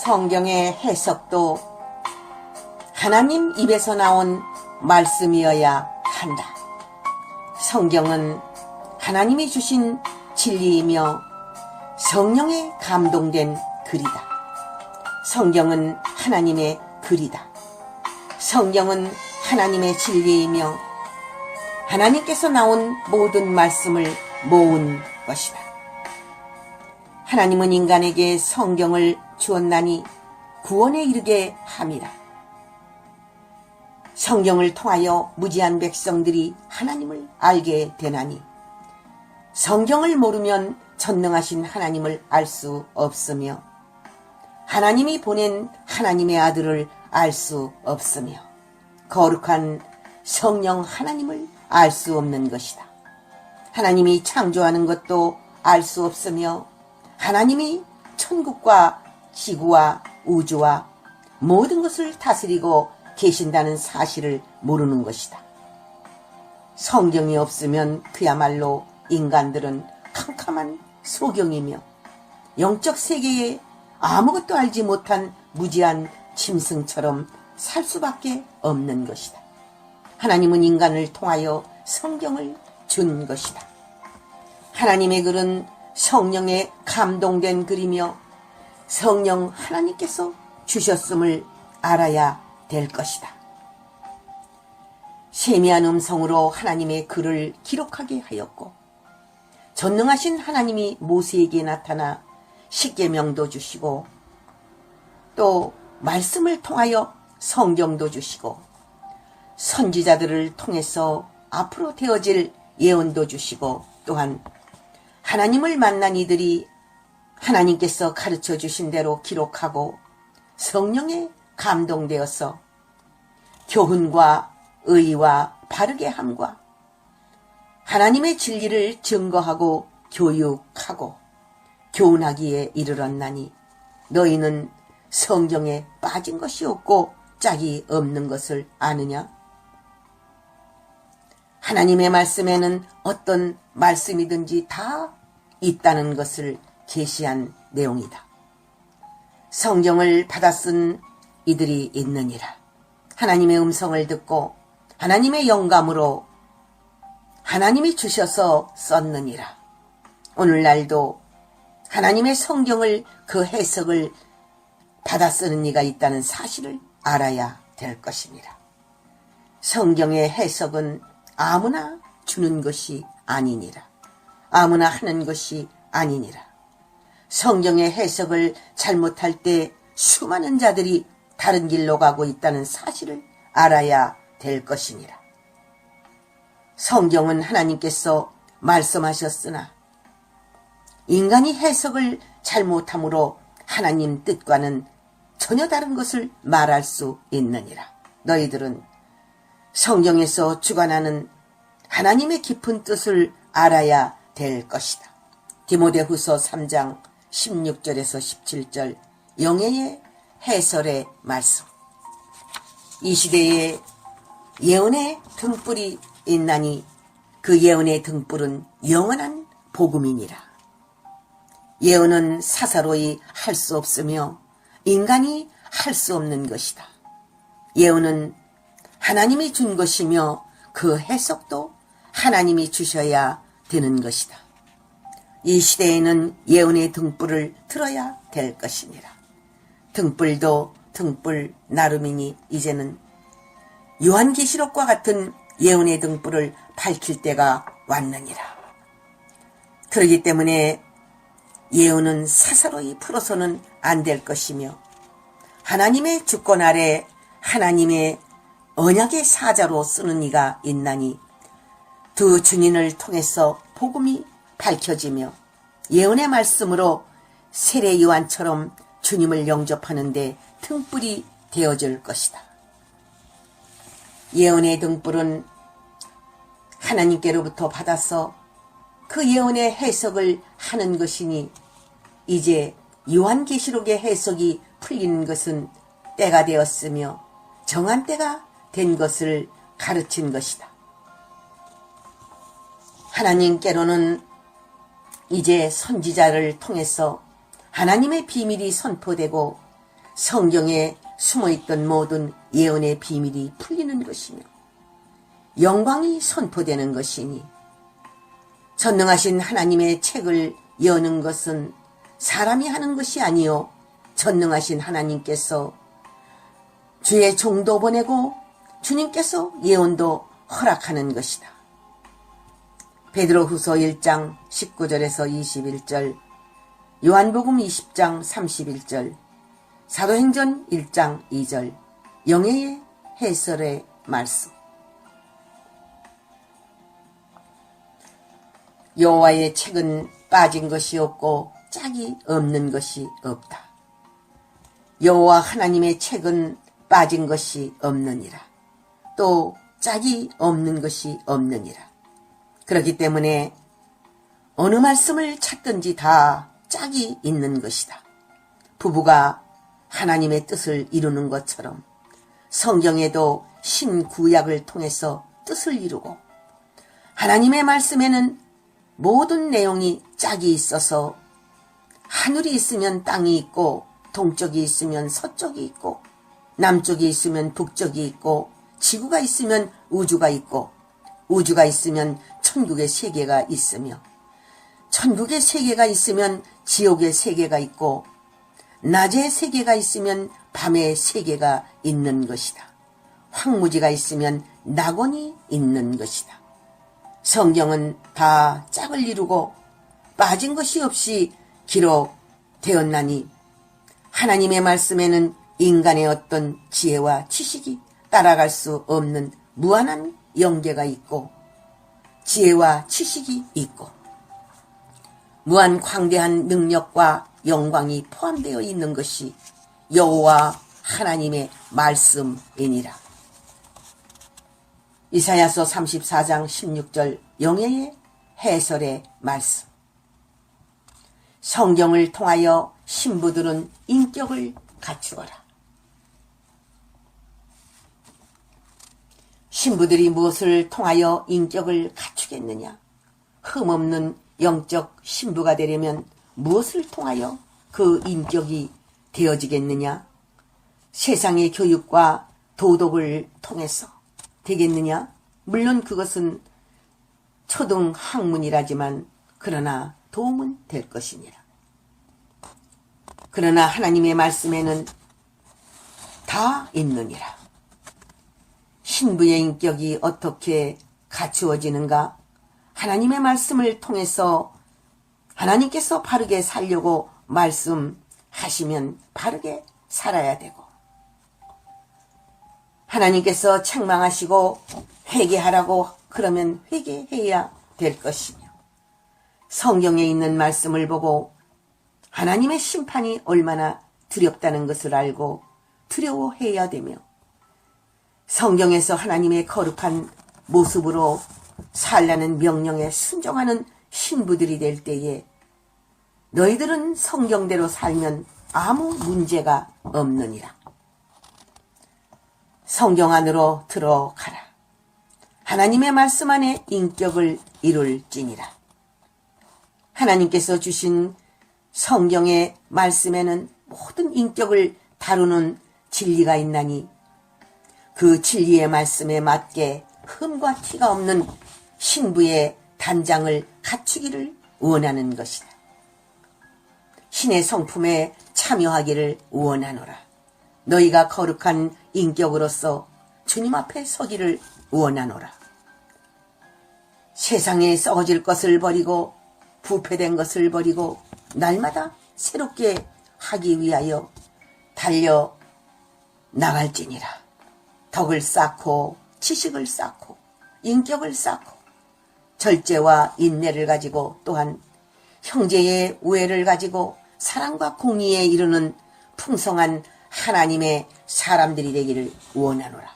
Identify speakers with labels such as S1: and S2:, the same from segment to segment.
S1: 성경의 해석도 하나님 입에서 나온 말씀이어야 한다. 성경은 하나님이 주신 진리이며 성령에 감동된 글이다. 성경은 하나님의 글이다. 성경은 하나님의 진리이며 하나님께서 나온 모든 말씀을 모은 것이다. 하나님은 인간에게 성경을 주었나니 구원에 이르게 함이라. 성경을 통하여 무지한 백성들이 하나님을 알게 되나니 성경을 모르면 전능하신 하나님을 알 수 없으며 하나님이 보낸 하나님의 아들을 알 수 없으며 거룩한 성령 하나님을 알 수 없는 것이다. 하나님이 창조하는 것도 알 수 없으며 하나님이 천국과 지구와 우주와 모든 것을 다스리고 계신다는 사실을 모르는 것이다. 성경이 없으면 그야말로 인간들은 캄캄한 소경이며 영적 세계에 아무것도 알지 못한 무지한 짐승처럼 살 수밖에 없는 것이다. 하나님은 인간을 통하여 성경을 준 것이다. 하나님의 글은 성령에 감동된 글이며 성령 하나님께서 주셨음을 알아야 될 것이다. 세미한 음성으로 하나님의 글을 기록하게 하였고 전능하신 하나님이 모세에게 나타나 십계명도 주시고 또 말씀을 통하여 성경도 주시고 선지자들을 통해서 앞으로 되어질 예언도 주시고 또한 하나님을 만난 이들이 하나님께서 가르쳐 주신 대로 기록하고 성령에 감동되어서 교훈과 의와 바르게 함과 하나님의 진리를 증거하고 교육하고 교훈하기에 이르렀나니 너희는 성경에 빠진 것이 없고 짝이 없는 것을 아느냐? 하나님의 말씀에는 어떤 말씀이든지 다 있다는 것을 계시한 내용이다. 성경을 받아 쓴 이들이 있느니라. 하나님의 음성을 듣고 하나님의 영감으로 하나님이 주셔서 썼느니라. 오늘날도 하나님의 성경을 그 해석을 받아 쓰는 이가 있다는 사실을 알아야 될 것입니다. 성경의 해석은 아무나 주는 것이 아니니라. 아무나 하는 것이 아니니라. 성경의 해석을 잘못할 때 수많은 자들이 다른 길로 가고 있다는 사실을 알아야 될 것이니라. 성경은 하나님께서 말씀하셨으나 인간이 해석을 잘못함으로 하나님 뜻과는 전혀 다른 것을 말할 수 있느니라. 너희들은 성경에서 주관하는 하나님의 깊은 뜻을 알아야 될 것이다. 디모데후서 3장 16절에서 17절 영예의 해설의 말씀. 이 시대에 예언의 등불이 있나니 그 예언의 등불은 영원한 복음이니라. 예언은 사사로이 할 수 없으며 인간이 할 수 없는 것이다. 예언은 하나님이 준 것이며 그 해석도 하나님이 주셔야 되는 것이다. 이 시대에는 예언의 등불을 틀어야 될 것이니라. 등불도 등불 나름이니 이제는 요한계시록과 같은 예언의 등불을 밝힐 때가 왔느니라. 그렇기 때문에 예언은 사사로이 풀어서는 안 될 것이며 하나님의 주권 아래 하나님의 언약의 사자로 쓰는 이가 있나니 두 증인을 통해서 복음이 밝혀지며 예언의 말씀으로 세례 요한처럼 주님을 영접하는데 등불이 되어줄 것이다. 예언의 등불은 하나님께로부터 받아서 그 예언의 해석을 하는 것이니 이제 요한계시록의 해석이 풀리는 것은 때가 되었으며 정한 때가 된 것을 가르친 것이다. 하나님께로는 이제 선지자를 통해서 하나님의 비밀이 선포되고 성경에 숨어있던 모든 예언의 비밀이 풀리는 것이며 영광이 선포되는 것이니 전능하신 하나님의 책을 여는 것은 사람이 하는 것이 아니요 전능하신 하나님께서 주의 종도 보내고 주님께서 예언도 허락하는 것이다. 베드로후서 1장 19절에서 21절, 요한복음 20장 31절, 사도행전 1장 2절, 영예의 해설의 말씀. 여호와의 책은 빠진 것이 없고 짝이 없는 것이 없다. 여호와 하나님의 책은 빠진 것이 없느니라. 또 짝이 없는 것이 없느니라. 그렇기 때문에 어느 말씀을 찾든지 다 짝이 있는 것이다. 부부가 하나님의 뜻을 이루는 것처럼 성경에도 신구약을 통해서 뜻을 이루고 하나님의 말씀에는 모든 내용이 짝이 있어서 하늘이 있으면 땅이 있고 동쪽이 있으면 서쪽이 있고 남쪽이 있으면 북쪽이 있고 지구가 있으면 우주가 있고 우주가 있으면 천국의 세계가 있으며 천국의 세계가 있으면 지옥의 세계가 있고 낮의 세계가 있으면 밤의 세계가 있는 것이다. 황무지가 있으면 낙원이 있는 것이다. 성경은 다 짝을 이루고 빠진 것이 없이 기록되었나니 하나님의 말씀에는 인간의 어떤 지혜와 지식이 따라갈 수 없는 무한한 영계가 있고 지혜와 지식이 있고 무한 광대한 능력과 영광이 포함되어 있는 것이 여호와 하나님의 말씀이니라. 이사야서 34장 16절 영예의 해설의 말씀. 성경을 통하여 신부들은 인격을 갖추어라. 신부들이 무엇을 통하여 인격을 갖추겠느냐? 흠없는 영적 신부가 되려면 무엇을 통하여 그 인격이 되어지겠느냐? 세상의 교육과 도덕을 통해서 되겠느냐? 물론 그것은 초등 학문이라지만 그러나 도움은 될 것이니라. 그러나 하나님의 말씀에는 다 있느니라. 신부의 인격이 어떻게 갖추어지는가? 하나님의 말씀을 통해서 하나님께서 바르게 살려고 말씀하시면 바르게 살아야 되고 하나님께서 책망하시고 회개하라고 그러면 회개해야 될 것이며 성경에 있는 말씀을 보고 하나님의 심판이 얼마나 두렵다는 것을 알고 두려워해야 되며 성경에서 하나님의 거룩한 모습으로 살라는 명령에 순종하는 신부들이 될 때에 너희들은 성경대로 살면 아무 문제가 없느니라. 성경 안으로 들어가라. 하나님의 말씀 안에 인격을 이룰지니라. 하나님께서 주신 성경의 말씀에는 모든 인격을 다루는 진리가 있나니 그 진리의 말씀에 맞게 흠과 티가 없는 신부의 단장을 갖추기를 원하는 것이다. 신의 성품에 참여하기를 원하노라. 너희가 거룩한 인격으로서 주님 앞에 서기를 원하노라. 세상에 썩어질 것을 버리고 부패된 것을 버리고 날마다 새롭게 하기 위하여 달려 나갈지니라. 덕을 쌓고 지식을 쌓고 인격을 쌓고 절제와 인내를 가지고 또한 형제의 우애를 가지고 사랑과 공의에 이르는 풍성한 하나님의 사람들이 되기를 원하노라.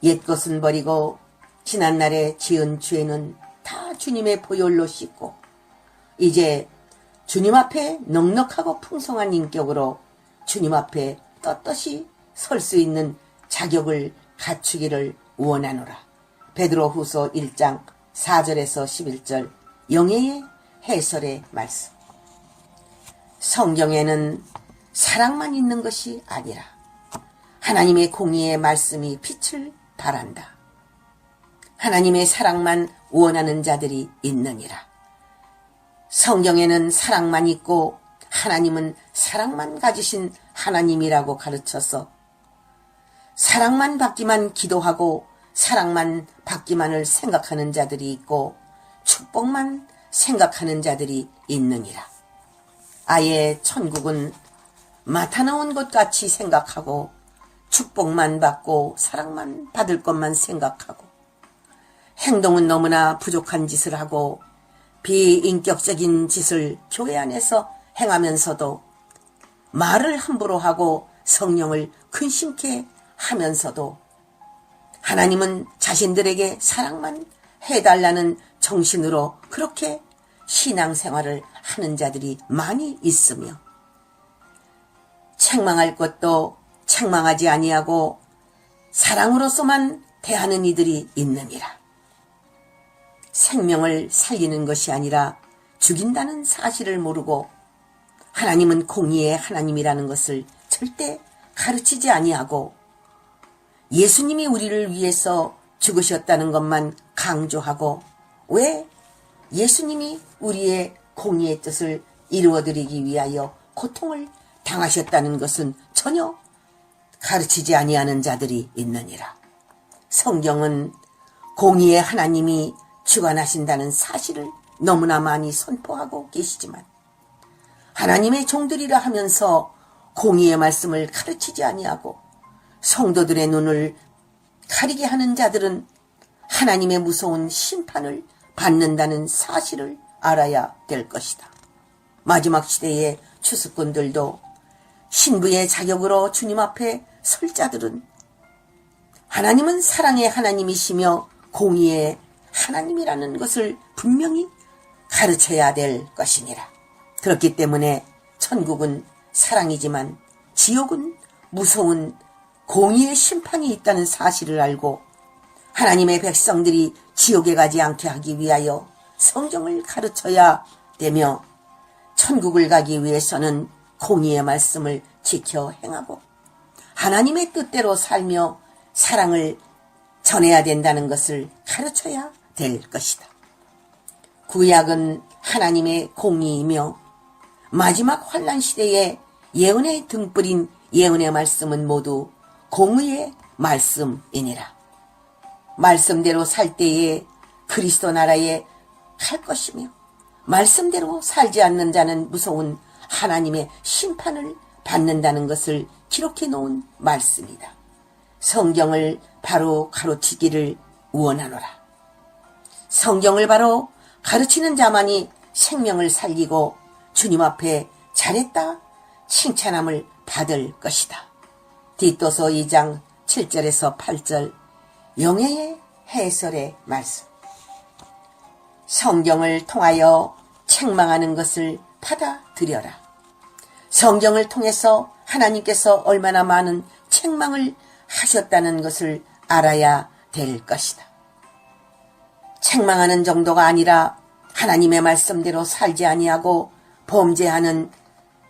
S1: 옛것은 버리고 지난날에 지은 죄는 다 주님의 보혈로 씻고 이제 주님 앞에 넉넉하고 풍성한 인격으로 주님 앞에 떳떳이 설 수 있는 자격을 갖추기를 원하노라. 베드로후서 1장 4절에서 11절 영예의 해설의 말씀. 성경에는 사랑만 있는 것이 아니라 하나님의 공의의 말씀이 빛을 발한다. 하나님의 사랑만 원하는 자들이 있느니라. 성경에는 사랑만 있고 하나님은 사랑만 가지신 하나님이라고 가르쳐서 사랑만 받기만 기도하고 사랑만 받기만을 생각하는 자들이 있고 축복만 생각하는 자들이 있느니라. 아예 천국은 맡아놓은 것 같이 생각하고 축복만 받고 사랑만 받을 것만 생각하고 행동은 너무나 부족한 짓을 하고 비인격적인 짓을 교회 안에서 행하면서도 말을 함부로 하고 성령을 근심케 하면서도 하나님은 자신들에게 사랑만 해달라는 정신으로 그렇게 신앙생활을 하는 자들이 많이 있으며 책망할 것도 책망하지 아니하고 사랑으로서만 대하는 이들이 있느니라. 생명을 살리는 것이 아니라 죽인다는 사실을 모르고 하나님은 공의의 하나님이라는 것을 절대 가르치지 아니하고 예수님이 우리를 위해서 죽으셨다는 것만 강조하고 왜 예수님이 우리의 공의의 뜻을 이루어드리기 위하여 고통을 당하셨다는 것은 전혀 가르치지 아니하는 자들이 있느니라. 성경은 공의의 하나님이 주관하신다는 사실을 너무나 많이 선포하고 계시지만 하나님의 종들이라 하면서 공의의 말씀을 가르치지 아니하고 성도들의 눈을 가리게 하는 자들은 하나님의 무서운 심판을 받는다는 사실을 알아야 될 것이다. 마지막 시대의 추수꾼들도 신부의 자격으로 주님 앞에 설 자들은 하나님은 사랑의 하나님이시며 공의의 하나님이라는 것을 분명히 가르쳐야 될 것이니라. 그렇기 때문에 천국은 사랑이지만 지옥은 무서운 공의의 심판이 있다는 사실을 알고 하나님의 백성들이 지옥에 가지 않게 하기 위하여 성경을 가르쳐야 되며 천국을 가기 위해서는 공의의 말씀을 지켜 행하고 하나님의 뜻대로 살며 사랑을 전해야 된다는 것을 가르쳐야 될 것이다. 구약은 하나님의 공의이며 마지막 환난 시대에 예언의 등불인 예언의 말씀은 모두 공의의 말씀이니라. 말씀대로 살 때에 그리스도 나라에 갈 것이며 말씀대로 살지 않는 자는 무서운 하나님의 심판을 받는다는 것을 기록해 놓은 말씀이다. 성경을 바로 가르치기를 원하노라. 성경을 바로 가르치는 자만이 생명을 살리고 주님 앞에 잘했다 칭찬함을 받을 것이다. 디도서 2장 7절에서 8절 영예의 해설의 말씀. 성경을 통하여 책망하는 것을 받아들여라. 성경을 통해서 하나님께서 얼마나 많은 책망을 하셨다는 것을 알아야 될 것이다. 책망하는 정도가 아니라 하나님의 말씀대로 살지 아니하고 범죄하는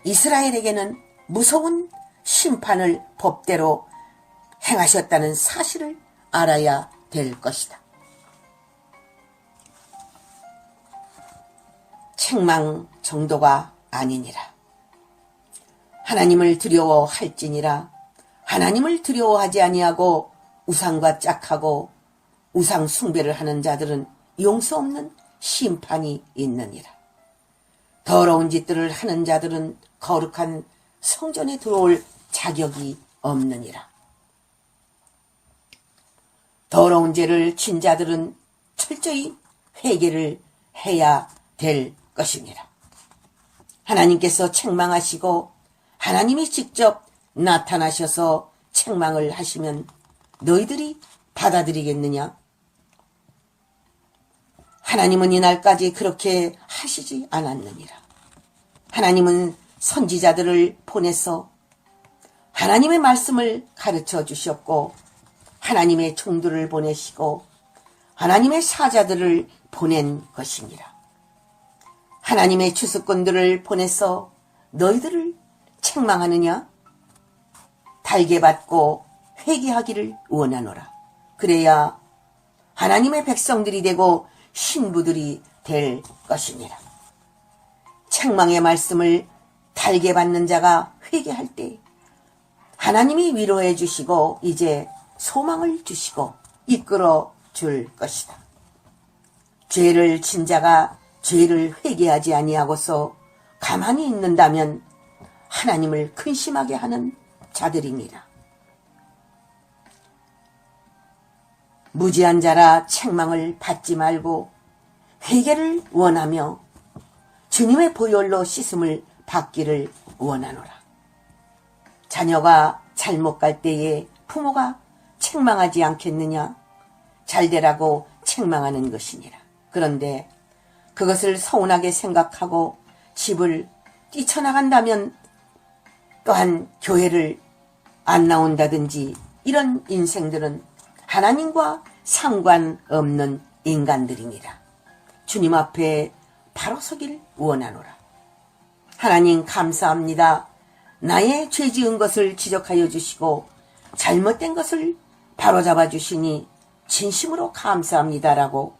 S1: 이스라엘에게는 무서운 심판을 법대로 행하셨다는 사실을 알아야 될 것이다. 책망 정도가 아니니라. 하나님을 두려워할지니라. 하나님을 두려워하지 아니하고 우상과 짝하고 우상 숭배를 하는 자들은 용서 없는 심판이 있느니라. 더러운 짓들을 하는 자들은 거룩한 성전에 들어올 자격이 없느니라. 더러운 죄를 진 자들은 철저히 회개를 해야 될 것이니라. 하나님께서 책망하시고 하나님이 직접 나타나셔서 책망을 하시면 너희들이 받아들이겠느냐? 하나님은 이날까지 그렇게 하시지 않았느니라. 하나님은 선지자들을 보내서 하나님의 말씀을 가르쳐 주셨고 하나님의 종들을 보내시고 하나님의 사자들을 보낸 것이니라. 하나님의 추수꾼들을 보내서 너희들을 책망하느냐? 달게 받고 회개하기를 원하노라. 그래야 하나님의 백성들이 되고 신부들이 될 것이니라. 책망의 말씀을 달게 받는 자가 회개할 때 하나님이 위로해 주시고 이제 소망을 주시고 이끌어 줄 것이다. 죄를 진 자가 죄를 회개하지 아니하고서 가만히 있는다면 하나님을 근심하게 하는 자들이니라. 무지한 자라 책망을 받지 말고 회개를 원하며 주님의 보혈로 씻음을 받기를 원하노라. 자녀가 잘못 갈 때에 부모가 책망하지 않겠느냐? 잘되라고 책망하는 것이니라. 그런데 그것을 서운하게 생각하고 집을 뛰쳐나간다면 또한 교회를 안 나온다든지 이런 인생들은 하나님과 상관없는 인간들이니라. 주님 앞에 바로 서길 원하노라. 하나님 감사합니다. 나의 죄 지은 것을 지적하여 주시고 잘못된 것을 바로잡아 주시니 진심으로 감사합니다라고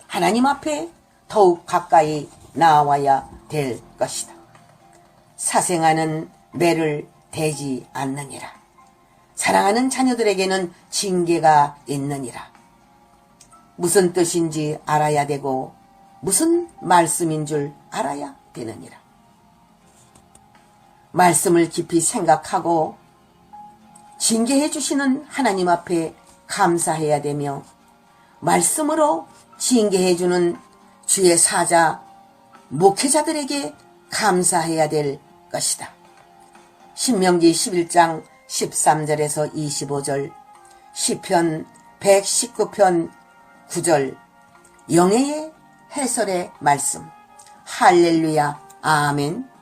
S1: 하나님 앞에 더욱 가까이 나와야 될 것이다. 사생아는 매를 대지 않느니라. 사랑하는 자녀들에게는 징계가 있느니라. 무슨 뜻인지 알아야 되고 무슨 말씀인 줄 알아야 되느니라. 말씀을 깊이 생각하고 징계해 주시는 하나님 앞에 감사해야 되며 말씀으로 징계해 주는 주의 사자 목회자들에게 감사해야 될 것이다. 신명기 11장 13절에서 25절, 시편 119편 9절, 영예의 해설의 말씀. 할렐루야, 아멘.